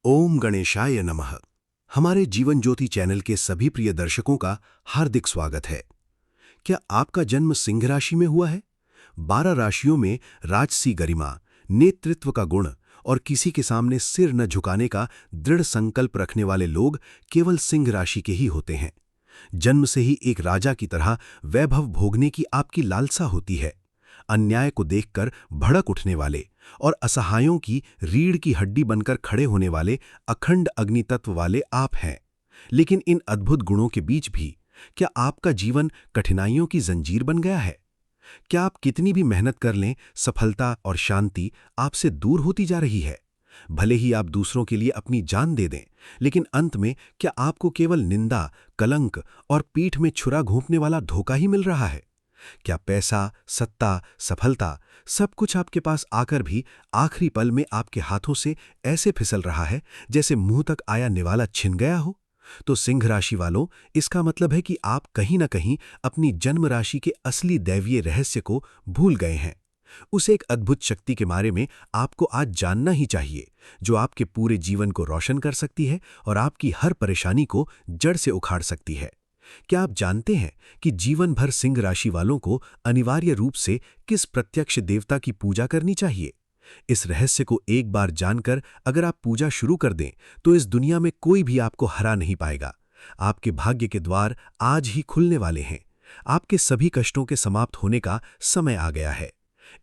ओम गणेशाय नमः। हमारे जीवन ज्योति चैनल के सभी प्रिय दर्शकों का हार्दिक स्वागत है। क्या आपका जन्म सिंह राशि में हुआ है? 12 राशियों में राजसी गरिमा, नेतृत्व का गुण और किसी के सामने सिर न झुकाने का दृढ़ संकल्प रखने वाले लोग केवल सिंह राशि के ही होते हैं। जन्म से ही एक राजा की तरह वैभव भोगने की आपकी लालसा होती है। अन्याय को देखकर भड़क उठने वाले और असहायों की रीढ़ की हड्डी बनकर खड़े होने वाले अखंड अग्नि तत्व वाले आप हैं। लेकिन इन अद्भुत गुणों के बीच भी क्या आपका जीवन कठिनाइयों की जंजीर बन गया है? क्या आप कितनी भी मेहनत कर लें, सफलता और शांति आपसे दूर होती जा रही है? भले ही आप दूसरों के लिए अपनी जान दे दें, लेकिन अंत में क्या आपको केवल निंदा, कलंक और पीठ में छुरा घोंपने वाला धोखा ही मिल रहा है? क्या पैसा, सत्ता, सफलता सब कुछ आपके पास आकर भी आखिरी पल में आपके हाथों से ऐसे फिसल रहा है जैसे मुंह तक आया निवाला छिन गया हो? तो सिंह राशि वालों, इसका मतलब है कि आप कहीं ना कहीं अपनी जन्म राशि के असली दैवीय रहस्य को भूल गए हैं। उस एक अद्भुत शक्ति के बारे में आपको आज जानना ही चाहिए, जो आपके पूरे जीवन को रोशन कर सकती है और आपकी हर परेशानी को जड़ से उखाड़ सकती है। क्या आप जानते हैं कि जीवन भर सिंह राशि वालों को अनिवार्य रूप से किस प्रत्यक्ष देवता की पूजा करनी चाहिए? इस रहस्य को एक बार जानकर अगर आप पूजा शुरू कर दें, तो इस दुनिया में कोई भी आपको हरा नहीं पाएगा। आपके भाग्य के द्वार आज ही खुलने वाले हैं। आपके सभी कष्टों के समाप्त होने का समय आ गया है।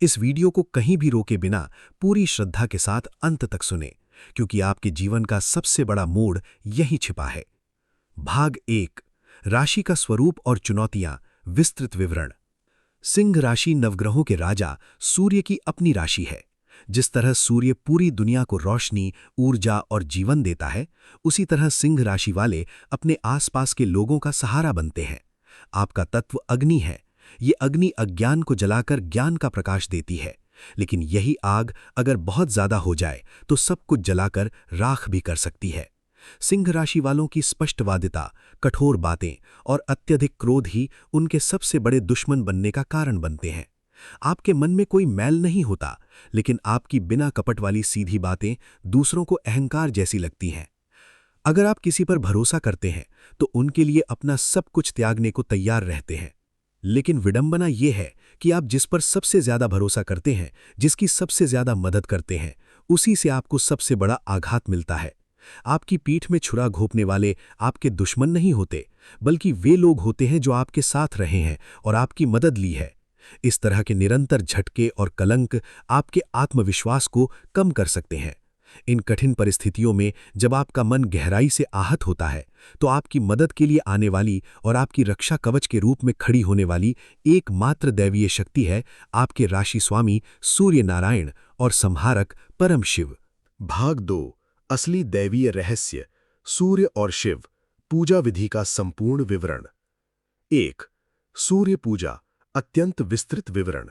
इस वीडियो को कहीं भी रोके बिना पूरी श्रद्धा के साथ अंत तक सुने, क्योंकि आपके जीवन का सबसे बड़ा मोड़ यहीं छिपा है। भाग 1, राशि का स्वरूप और चुनौतियां, विस्तृत विवरण। सिंह राशि नवग्रहों के राजा सूर्य की अपनी राशि है। जिस तरह सूर्य पूरी दुनिया को रोशनी, ऊर्जा और जीवन देता है, उसी तरह सिंह राशि वाले अपने आसपास के लोगों का सहारा बनते हैं। आपका तत्व अग्नि है। ये अग्नि अज्ञान को जलाकर ज्ञान का प्रकाश देती है, लेकिन यही आग अगर बहुत ज्यादा हो जाए तो सब कुछ जलाकर राख भी कर सकती है। सिंह राशि वालों की स्पष्टवादिता, कठोर बातें और अत्यधिक क्रोध ही उनके सबसे बड़े दुश्मन बनने का कारण बनते हैं। आपके मन में कोई मैल नहीं होता, लेकिन आपकी बिना कपट वाली सीधी बातें दूसरों को अहंकार जैसी लगती हैं। अगर आप किसी पर भरोसा करते हैं तो उनके लिए अपना सब कुछ त्यागने को तैयार रहते हैं। लेकिन विडंबना यह है कि आप जिस पर सबसे ज्यादा भरोसा करते हैं, जिसकी सबसे ज्यादा मदद करते हैं, उसी से आपको सबसे बड़ा आघात मिलता है। आपकी पीठ में छुरा घोंपने वाले आपके दुश्मन नहीं होते, बल्कि वे लोग होते हैं जो आपके साथ रहे हैं और आपकी मदद ली है। इस तरह के निरंतर झटके और कलंक आपके आत्मविश्वास को कम कर सकते हैं। इन कठिन परिस्थितियों में जब आपका मन गहराई से आहत होता है, तो आपकी मदद के लिए आने वाली और आपकी रक्षा कवच के रूप में खड़ी होने वाली एकमात्र दैवीय शक्ति है आपके राशि स्वामी सूर्य नारायण और संहारक परम शिव। भाग 2, असली दैवीय रहस्य, सूर्य और शिव, पूजा विधि का संपूर्ण विवरण। 1, सूर्य पूजा, अत्यंत विस्तृत विवरण।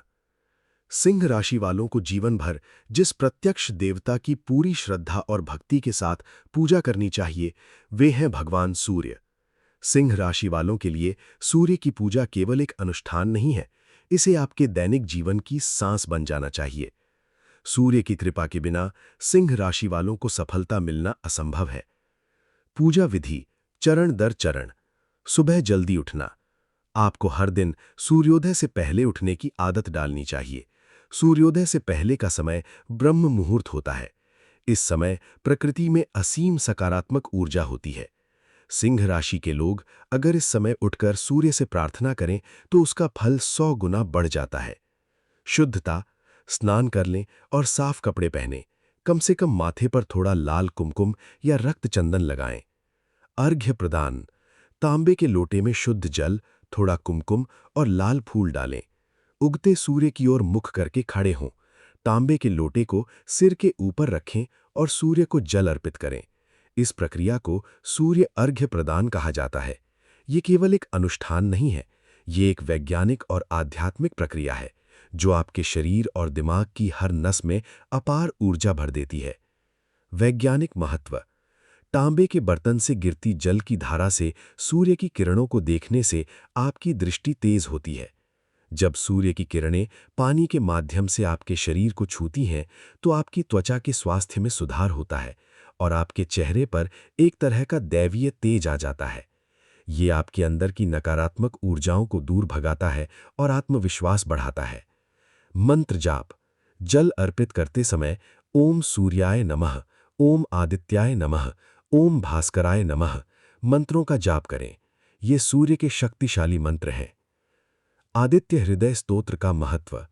सिंह राशि वालों को जीवन भर जिस प्रत्यक्ष देवता की पूरी श्रद्धा और भक्ति के साथ पूजा करनी चाहिए, वे हैं भगवान सूर्य। सिंह राशि वालों के लिए सूर्य की पूजा केवल एक अनुष्ठान नहीं है, इसे आपके दैनिक जीवन की सांस बन जाना चाहिए। सूर्य की कृपा के बिना सिंह राशि वालों को सफलता मिलना असंभव है। पूजा विधि, चरण दर चरण। सुबह जल्दी उठना। आपको हर दिन सूर्योदय से पहले उठने की आदत डालनी चाहिए। सूर्योदय से पहले का समय ब्रह्म मुहूर्त होता है। इस समय प्रकृति में असीम सकारात्मक ऊर्जा होती है। सिंह राशि के लोग अगर इस समय उठकर सूर्य से प्रार्थना करें तो उसका फल 100 गुना बढ़ जाता है। शुद्धता, स्नान कर लें और साफ कपड़े पहनें। कम से कम माथे पर थोड़ा लाल कुमकुम या रक्त चंदन लगाएं। अर्घ्य प्रदान, तांबे के लोटे में शुद्ध जल, थोड़ा कुमकुम और लाल फूल डालें। उगते सूर्य की ओर मुख करके खड़े हों। तांबे के लोटे को सिर के ऊपर रखें और सूर्य को जल अर्पित करें। इस प्रक्रिया को सूर्य अर्घ्य प्रदान कहा जाता है। ये केवल एक अनुष्ठान नहीं है, ये एक वैज्ञानिक और आध्यात्मिक प्रक्रिया है, जो आपके शरीर और दिमाग की हर नस में अपार ऊर्जा भर देती है। वैज्ञानिक महत्व, तांबे के बर्तन से गिरती जल की धारा से सूर्य की किरणों को देखने से आपकी दृष्टि तेज होती है। जब सूर्य की किरणें पानी के माध्यम से आपके शरीर को छूती हैं, तो आपकी त्वचा के स्वास्थ्य में सुधार होता है और आपके चेहरे पर एक तरह का दैवीय तेज आ जाता है। ये आपके अंदर की नकारात्मक ऊर्जाओं को दूर भगाता है और आत्मविश्वास बढ़ाता है। मंत्र जाप। जल अर्पित करते समय ओम सूर्याय नमः, ओम आदित्याय नमः, ओम भास्कराय नमः मंत्रों का जाप करें। ये सूर्य के शक्तिशाली मंत्र हैं। आदित्य हृदय स्तोत्र का महत्व।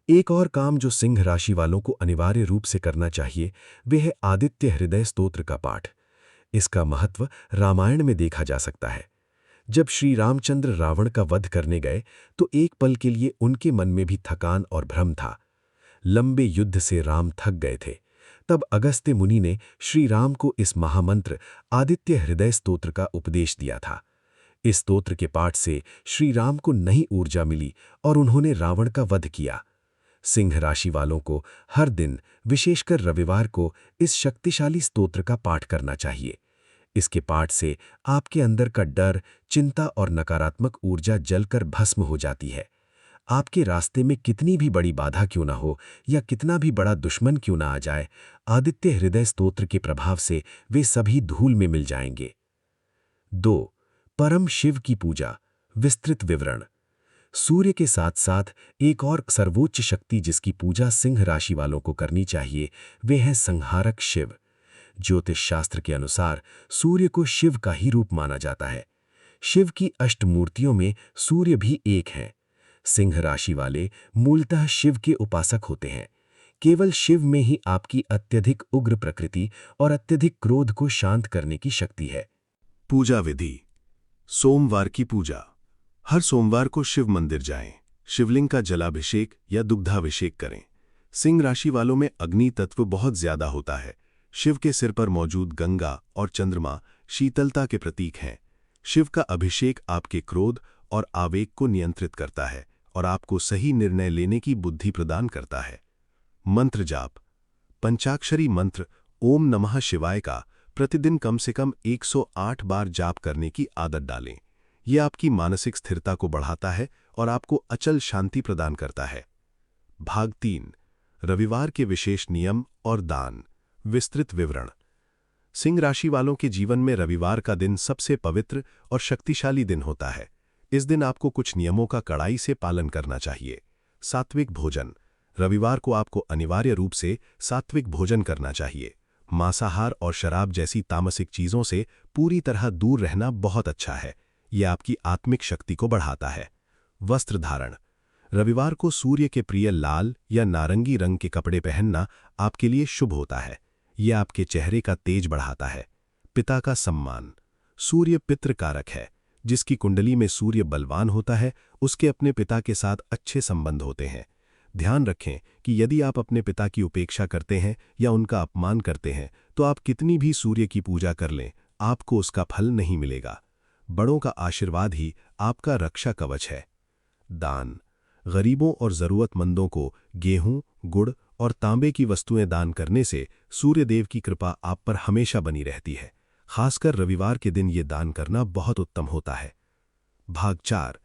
एक और काम जो सिंह राशि वालों को अनिवार्य रूप से करना चाहिए वह है आदित्य हृदय स्तोत्र का पाठ। इसका महत्व रामायण में देखा जा सकता है। जब श्री रामचंद्र रावण का वध करने गए तो एक पल के लिए उनके मन में भी थकान और भ्रम था। लंबे युद्ध से राम थक गए थे। तब अगस्त्य मुनि ने श्री राम को इस महामंत्र आदित्य हृदय स्तोत्र का उपदेश दिया था। इस स्तोत्र के पाठ से श्री राम को नई ऊर्जा मिली और उन्होंने रावण का वध किया। सिंह राशि वालों को हर दिन, विशेषकर रविवार को, इस शक्तिशाली स्तोत्र का पाठ करना चाहिए। इसके पाठ से आपके अंदर का डर, चिंता और नकारात्मक ऊर्जा जलकर भस्म हो जाती है। आपके रास्ते में कितनी भी बड़ी बाधा क्यों ना हो या कितना भी बड़ा दुश्मन क्यों ना आ जाए, आदित्य हृदय स्तोत्र के प्रभाव से वे सभी धूल में मिल जाएंगे। 2. परम शिव की पूजा। विस्तृत विवरण। सूर्य के साथ साथ एक और सर्वोच्च शक्ति जिसकी पूजा सिंह राशि वालों को करनी चाहिए वे है संहारक शिव। ज्योतिष शास्त्र के अनुसार सूर्य को शिव का ही रूप माना जाता है। शिव की अष्टमूर्तियों में सूर्य भी एक है। सिंह राशि वाले मूलतः शिव के उपासक होते हैं। केवल शिव में ही आपकी अत्यधिक उग्र प्रकृति और अत्यधिक क्रोध को शांत करने की शक्ति है। पूजा विधि। सोमवार की पूजा। हर सोमवार को शिव मंदिर जाएं, शिवलिंग का जलाभिषेक या दुग्धाभिषेक करें। सिंह राशि वालों में अग्नि तत्व बहुत ज्यादा होता है। शिव के सिर पर मौजूद गंगा और चंद्रमा शीतलता के प्रतीक हैं। शिव का अभिषेक आपके क्रोध और आवेग को नियंत्रित करता है और आपको सही निर्णय लेने की बुद्धि प्रदान करता है। मंत्र जाप। पंचाक्षरी मंत्र ओम नमः शिवाय का प्रतिदिन कम से कम 108 बार जाप करने की आदत डालें। यह आपकी मानसिक स्थिरता को बढ़ाता है और आपको अचल शांति प्रदान करता है। भाग 3। रविवार के विशेष नियम और दान। विस्तृत विवरण। सिंह राशि वालों के जीवन में रविवार का दिन सबसे पवित्र और शक्तिशाली दिन होता है। इस दिन आपको कुछ नियमों का कड़ाई से पालन करना चाहिए। सात्विक भोजन। रविवार को आपको अनिवार्य रूप से सात्विक भोजन करना चाहिए। मांसाहार और शराब जैसी तामसिक चीजों से पूरी तरह दूर रहना बहुत अच्छा है। यह आपकी आत्मिक शक्ति को बढ़ाता है। वस्त्र धारण। रविवार को सूर्य के प्रिय लाल या नारंगी रंग के कपड़े पहनना आपके लिए शुभ होता है। यह आपके चेहरे का तेज बढ़ाता है। पिता का सम्मान। सूर्य पितृ कारक है। जिसकी कुंडली में सूर्य बलवान होता है उसके अपने पिता के साथ अच्छे संबंध होते हैं। ध्यान रखें कि यदि आप अपने पिता की उपेक्षा करते हैं या उनका अपमान करते हैं तो आप कितनी भी सूर्य की पूजा कर लें, आपको उसका फल नहीं मिलेगा। बड़ों का आशीर्वाद ही आपका रक्षा कवच है। दान। गरीबों और जरूरतमंदों को गेहूं, गुड़ और तांबे की वस्तुएं दान करने से सूर्यदेव की कृपा आप पर हमेशा बनी रहती है। खासकर रविवार के दिन ये दान करना बहुत उत्तम होता है। भाग 4।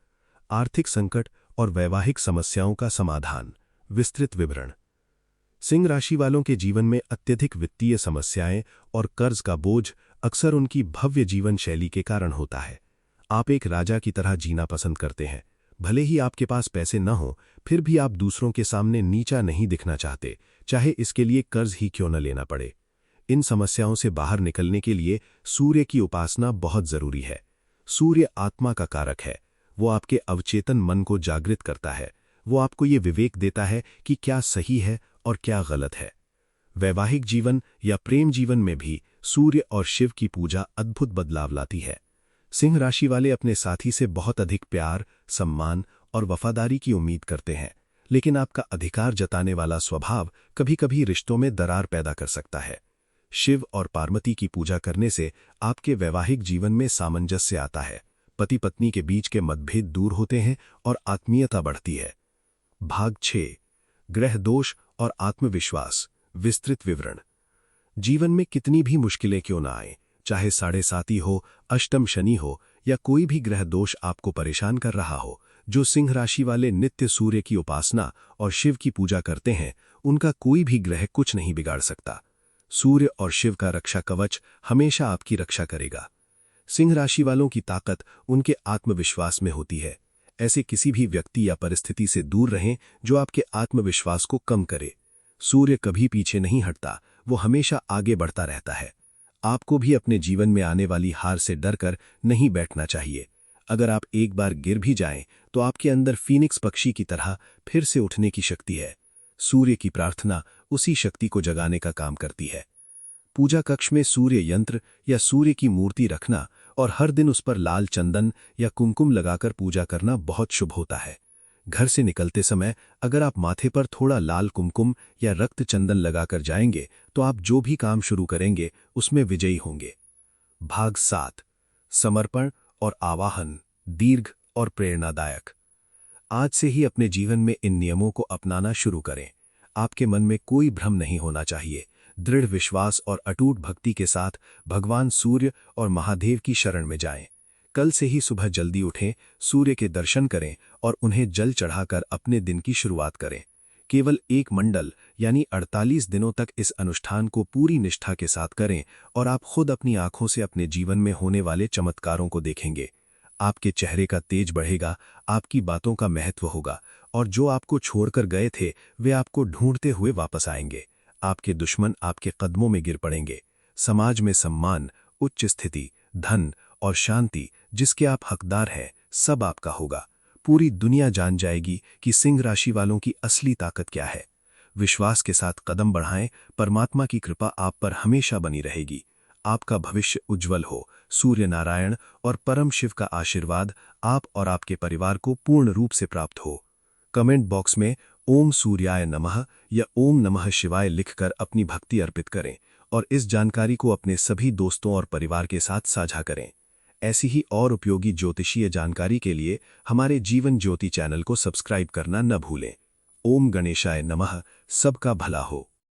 आर्थिक संकट और वैवाहिक समस्याओं का समाधान। विस्तृत विवरण। सिंह राशि वालों के जीवन में अत्यधिक वित्तीय समस्याएं और कर्ज का बोझ अक्सर उनकी भव्य जीवन शैली के कारण होता है। आप एक राजा की तरह जीना पसंद करते हैं। भले ही आपके पास पैसे न हो, फिर भी आप दूसरों के सामने नीचा नहीं दिखना चाहते, चाहे इसके लिए कर्ज ही क्यों न लेना पड़े। इन समस्याओं से बाहर निकलने के लिए सूर्य की उपासना बहुत जरूरी है। सूर्य आत्मा का कारक है। वो आपके अवचेतन मन को जागृत करता है। वो आपको ये विवेक देता है कि क्या सही है और क्या गलत है। वैवाहिक जीवन या प्रेम जीवन में भी सूर्य और शिव की पूजा अद्भुत बदलाव लाती है। सिंह राशि वाले अपने साथी से बहुत अधिक प्यार, सम्मान और वफादारी की उम्मीद करते हैं, लेकिन आपका अधिकार जताने वाला स्वभाव कभी-कभी रिश्तों में दरार पैदा कर सकता है। शिव और पार्वती की पूजा करने से आपके वैवाहिक जीवन में सामंजस्य आता है। पति पत्नी के बीच के मतभेद दूर होते हैं और आत्मीयता बढ़ती है। भाग 6। ग्रह दोष और आत्मविश्वास। विस्तृत विवरण। जीवन में कितनी भी मुश्किलें क्यों ना आए, चाहे 7.5 हो, अष्टम शनि हो या कोई भी ग्रह दोष आपको परेशान कर रहा हो, जो सिंह राशि वाले नित्य सूर्य की उपासना और शिव की पूजा करते हैं, उनका कोई भी ग्रह कुछ नहीं बिगाड़ सकता। सूर्य और शिव का रक्षा कवच हमेशा आपकी रक्षा करेगा। सिंह राशि वालों की ताकत उनके आत्मविश्वास में होती है। ऐसे किसी भी व्यक्ति या परिस्थिति से दूर रहें जो आपके आत्मविश्वास को कम करे। सूर्य कभी पीछे नहीं हटता, वो हमेशा आगे बढ़ता रहता है। आपको भी अपने जीवन में आने वाली हार से डरकर नहीं बैठना चाहिए। अगर आप एक बार गिर भी जाएं, तो आपके अंदर फीनिक्स पक्षी की तरह फिर से उठने की शक्ति है। सूर्य की प्रार्थना उसी शक्ति को जगाने का काम करती है। पूजा कक्ष में सूर्य यंत्र या सूर्य की मूर्ति रखना और हर दिन उस पर लाल चंदन या कुमकुम लगाकर पूजा करना बहुत शुभ होता है। घर से निकलते समय अगर आप माथे पर थोड़ा लाल कुमकुम या रक्त चंदन लगाकर जाएंगे, तो आप जो भी काम शुरू करेंगे उसमें विजयी होंगे। भाग 7, समर्पण और आवाहन, दीर्घ और प्रेरणादायक। आज से ही अपने जीवन में इन नियमों को अपनाना शुरू करें। आपके मन में कोई भ्रम नहीं होना चाहिए। दृढ़ विश्वास और अटूट भक्ति के साथ भगवान सूर्य और महादेव की शरण में जाएं। कल से ही सुबह जल्दी उठें, सूर्य के दर्शन करें और उन्हें जल चढ़ाकर अपने दिन की शुरुआत करें। केवल एक मंडल यानी 48 दिनों तक इस अनुष्ठान को पूरी निष्ठा के साथ करें और आप खुद अपनी आंखों से अपने जीवन में होने वाले चमत्कारों को देखेंगे। आपके चेहरे का तेज बढ़ेगा, आपकी बातों का महत्व होगा और जो आपको छोड़कर गए थे वे आपको ढूंढते हुए वापस आएंगे। आपके दुश्मन आपके कदमों में गिर पड़ेंगे। समाज में सम्मान, उच्च स्थिति, धन और शांति जिसके आप हकदार हैं, सब आपका होगा। पूरी दुनिया जान जाएगी कि सिंह राशि वालों की असली ताकत क्या है। विश्वास के साथ कदम बढ़ाएं, परमात्मा की कृपा आप पर हमेशा बनी रहेगी। आपका भविष्य उज्जवल हो। सूर्य नारायण और परम शिव का आशीर्वाद आप और आपके परिवार को पूर्ण रूप से प्राप्त हो। कमेंट बॉक्स में ओम सूर्याय नमः या ओम नमः शिवाय लिखकर अपनी भक्ति अर्पित करें और इस जानकारी को अपने सभी दोस्तों और परिवार के साथ साझा करें। ऐसी ही और उपयोगी ज्योतिषीय जानकारी के लिए हमारे जीवन ज्योति चैनल को सब्सक्राइब करना न भूलें। ओम गणेशाय नमः। सबका भला हो।